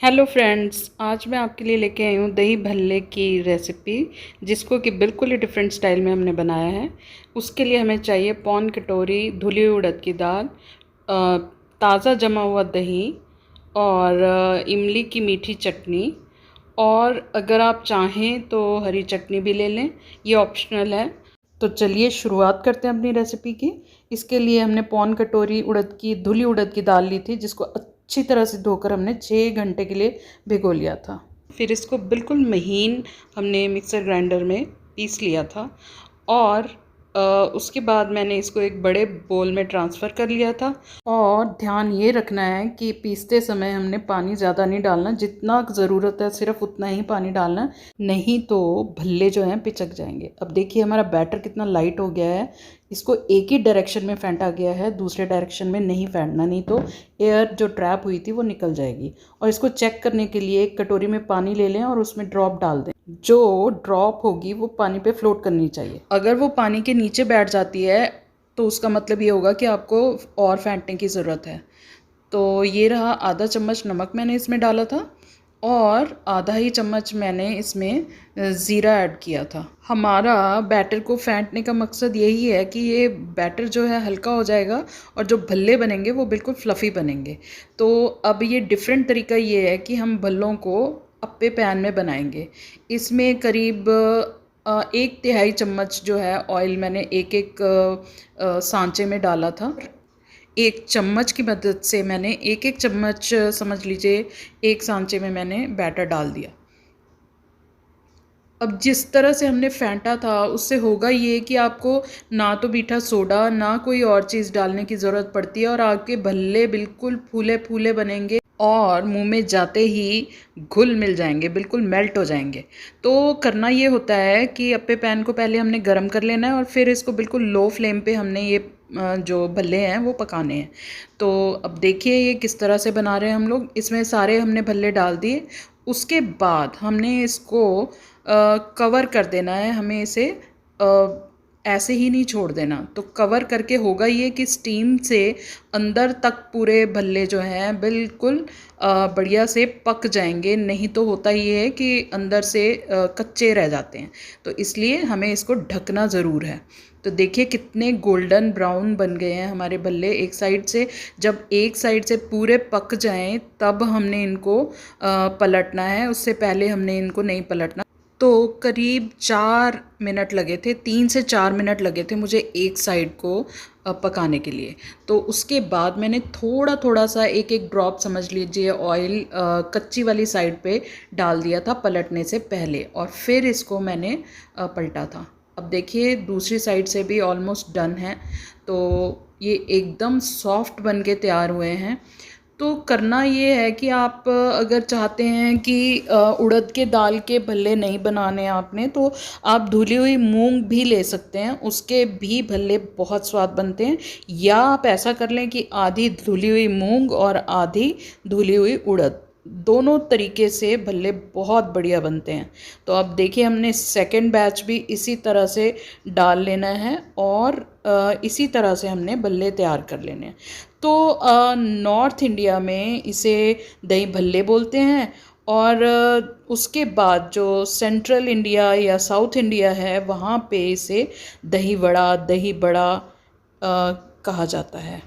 Hello friends, आज मैं आपके लिए लेके आई हूँ दही भल्ले की रेसिपी, जिसको कि बिल्कुल ही डिफरेंट स्टाइल में हमने बनाया है। उसके लिए हमें चाहिए पौन कटोरी धुली हुई उड़द की दाल, ताज़ा जमा हुआ दही और इमली की मीठी चटनी। और अगर आप चाहें तो हरी चटनी भी ले लें, ये ऑप्शनल है। तो चलिए शुरुआत करते हैं अपनी रेसिपी की। इसके लिए हमने पौन कटोरी धुली उड़द की दाल ली थी, जिसको अच्छी तरह से धोकर हमने 6 घंटे के लिए भिगो लिया था। फिर इसको बिल्कुल महीन हमने मिक्सर ग्राइंडर में पीस लिया था। और उसके बाद मैंने इसको एक बड़े बोल में ट्रांसफ़र कर लिया था। और ध्यान ये रखना है कि पीसते समय हमने पानी ज़्यादा नहीं डालना, जितना ज़रूरत है सिर्फ उतना ही पानी डालना, नहीं तो भल्ले जो हैं पिचक जाएंगे। अब देखिए हमारा बैटर कितना लाइट हो गया है। इसको एक ही डायरेक्शन में फेंटा गया है, दूसरे डायरेक्शन में नहीं फेंटना, नहीं तो एयर जो ट्रैप हुई थी वो निकल जाएगी। और इसको चेक करने के लिए एक कटोरी में पानी ले लें और उसमें ड्रॉप डाल दें। जो ड्रॉप होगी वो पानी पे फ्लोट करनी चाहिए। अगर वो पानी के नीचे बैठ जाती है तो उसका मतलब ये होगा कि आपको और फेंटने की ज़रूरत है। तो ये रहा, आधा चम्मच नमक मैंने इसमें डाला था और आधा ही चम्मच मैंने इसमें ज़ीरा ऐड किया था। हमारा बैटर को फेंटने का मकसद यही है कि ये बैटर जो है हल्का हो जाएगा और जो भल्ले बनेंगे वो बिल्कुल फ्लफ़ी बनेंगे। तो अब ये डिफरेंट तरीका ये है कि हम भल्लों को अप्पे पैन में बनाएंगे। इसमें करीब 1/3 चम्मच जो है ऑयल मैंने एक एक सांचे में डाला था। एक चम्मच की मदद से मैंने एक एक चम्मच, समझ लीजिए, एक सांचे में मैंने बैटर डाल दिया। अब जिस तरह से हमने फेंटा था उससे होगा ये कि आपको ना तो मीठा सोडा ना कोई और चीज़ डालने की ज़रूरत पड़ती है और आपके भल्ले बिल्कुल फूले फूले बनेंगे और मुंह में जाते ही घुल मिल जाएंगे, बिल्कुल मेल्ट हो जाएंगे। तो करना ये होता है कि अप्पे पैन को पहले हमने गरम कर लेना है और फिर इसको बिल्कुल लो फ्लेम पे हमने ये जो भल्ले हैं वो पकाने हैं। तो अब देखिए ये किस तरह से बना रहे हैं हम लोग। इसमें सारे हमने भल्ले डाल दिए। उसके बाद हमने इसको कवर कर देना है। हमें इसे ऐसे ही नहीं छोड़ देना। तो कवर करके होगा ये कि स्टीम से अंदर तक पूरे भल्ले जो हैं बिल्कुल बढ़िया से पक जाएंगे, नहीं तो होता ये है कि अंदर से कच्चे रह जाते हैं। तो इसलिए हमें इसको ढकना ज़रूर है। तो देखिए कितने गोल्डन ब्राउन बन गए हैं हमारे भल्ले एक साइड से। जब एक साइड से पूरे पक जाएं तब हमने इनको पलटना है, उससे पहले हमने इनको नहीं पलटना। तो करीब 4 मिनट लगे थे, 3 से 4 मिनट लगे थे मुझे एक साइड को पकाने के लिए। तो उसके बाद मैंने थोड़ा थोड़ा सा एक एक ड्रॉप, समझ लीजिए, ऑयल कच्ची वाली साइड पे डाल दिया था पलटने से पहले, और फिर इसको मैंने पलटा था। अब देखिए दूसरी साइड से भी ऑलमोस्ट डन है। तो ये एकदम सॉफ्ट बन के तैयार हुए हैं। तो करना ये है कि आप अगर चाहते हैं कि उड़द के दाल के भल्ले नहीं बनाने आपने, तो आप धुली हुई मूंग भी ले सकते हैं, उसके भी भल्ले बहुत स्वाद बनते हैं। या आप ऐसा कर लें कि आधी धुली हुई मूंग और आधी धुली हुई उड़द, दोनों तरीके से भल्ले बहुत बढ़िया बनते हैं। तो अब देखिए हमने सेकंड बैच भी इसी तरह से डाल लेना है और इसी तरह से हमने भल्ले तैयार कर लेने हैं। तो नॉर्थ इंडिया में इसे दही भल्ले बोलते हैं और उसके बाद जो सेंट्रल इंडिया या साउथ इंडिया है वहाँ पे इसे दही बड़ा कहा जाता है।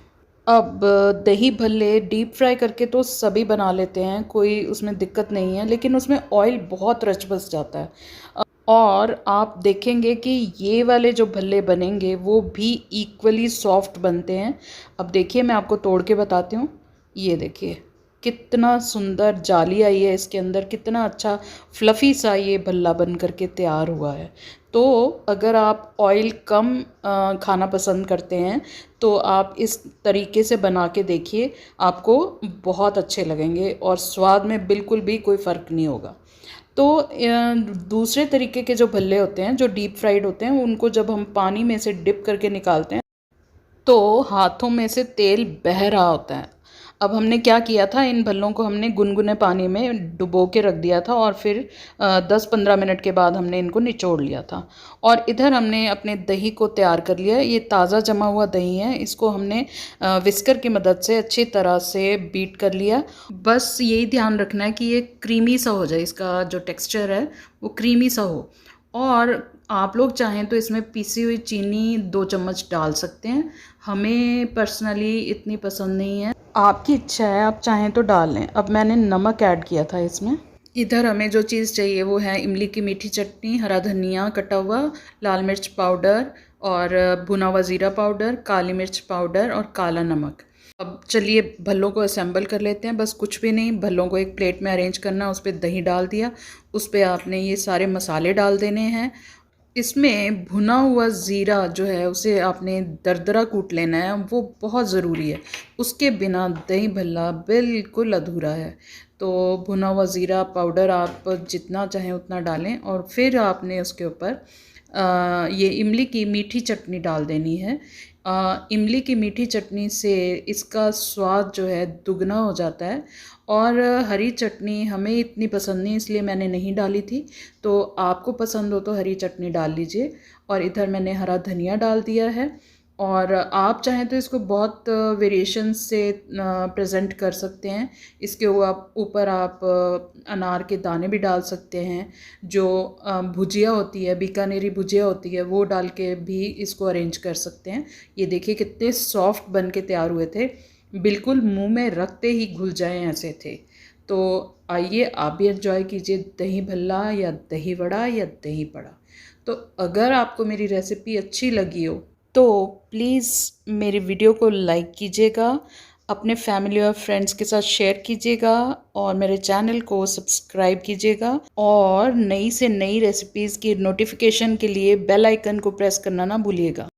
अब दही भल्ले डीप फ्राई करके तो सभी बना लेते हैं, कोई उसमें दिक्कत नहीं है, लेकिन उसमें ऑयल बहुत रच बस जाता है। और आप देखेंगे कि ये वाले जो भल्ले बनेंगे वो भी इक्वली सॉफ्ट बनते हैं। अब देखिए मैं आपको तोड़ के बताती हूँ। ये देखिए कितना सुंदर जाली आई है इसके अंदर, कितना अच्छा फ्लफ़ी सा ये भल्ला बन करके तैयार हुआ है। तो अगर आप ऑयल कम खाना पसंद करते हैं तो आप इस तरीके से बना के देखिए, आपको बहुत अच्छे लगेंगे और स्वाद में बिल्कुल भी कोई फ़र्क नहीं होगा। तो दूसरे तरीके के जो भल्ले होते हैं जो डीप फ्राइड होते हैं, उनको जब हम पानी में से डिप करके निकालते हैं तो हाथों में से तेल बह रहा होता है। अब हमने क्या किया था, इन भल्लों को हमने गुनगुने पानी में डुबो के रख दिया था और फिर 10-15 मिनट के बाद हमने इनको निचोड़ लिया था। और इधर हमने अपने दही को तैयार कर लिया। ये ताज़ा जमा हुआ दही है, इसको हमने विस्कर की मदद से अच्छी तरह से बीट कर लिया। बस यही ध्यान रखना है कि ये क्रीमी सा हो जाए, इसका जो टेक्सचर है वो क्रीमी सा हो। और आप लोग चाहें तो इसमें पीसी हुई चीनी 2 चम्मच डाल सकते हैं। हमें पर्सनली इतनी पसंद नहीं है, आपकी इच्छा है, आप चाहें तो डाल लें। अब मैंने नमक ऐड किया था इसमें। इधर हमें जो चीज़ चाहिए वो है इमली की मीठी चटनी, हरा धनिया कटा हुआ, लाल मिर्च पाउडर और भुना हुआ ज़ीरा पाउडर, काली मिर्च पाउडर और काला नमक। अब चलिए भल्लों को असेंबल कर लेते हैं। बस कुछ भी नहीं, भल्लों को एक प्लेट में अरेंज करना, उस पर दही डाल दिया, उस पर आपने ये सारे मसाले डाल देने हैं। इसमें भुना हुआ ज़ीरा जो है उसे आपने दरदरा कूट लेना है, वो बहुत ज़रूरी है। उसके बिना दही भल्ला बिल्कुल अधूरा है। तो भुना हुआ ज़ीरा पाउडर आप जितना चाहें उतना डालें और फिर आपने उसके ऊपर ये इमली की मीठी चटनी डाल देनी है। इमली की मीठी चटनी से इसका स्वाद जो है दुगना हो जाता है। और हरी चटनी हमें इतनी पसंद नहीं, इसलिए मैंने नहीं डाली थी। तो आपको पसंद हो तो हरी चटनी डाल लीजिए। और इधर मैंने हरा धनिया डाल दिया है। और आप चाहें तो इसको बहुत वेरिएशन से प्रेजेंट कर सकते हैं। इसके ऊपर आप अनार के दाने भी डाल सकते हैं। जो भुजिया होती है, बीकानेरी भुजिया होती है, वो डाल के भी इसको अरेंज कर सकते हैं। ये देखिए कितने सॉफ्ट बन के तैयार हुए थे, बिल्कुल मुंह में रखते ही घुल जाएं ऐसे थे। तो आइए आप भी एंजॉय कीजिए दही भल्ला या दही वड़ा या दही बड़ा। तो अगर आपको मेरी रेसिपी अच्छी लगी हो तो प्लीज़ मेरी वीडियो को लाइक कीजिएगा, अपने फैमिली और फ्रेंड्स के साथ शेयर कीजिएगा और मेरे चैनल को सब्सक्राइब कीजिएगा। और नई से नई रेसिपीज़ की नोटिफिकेशन के लिए बेल आइकन को प्रेस करना ना भूलिएगा।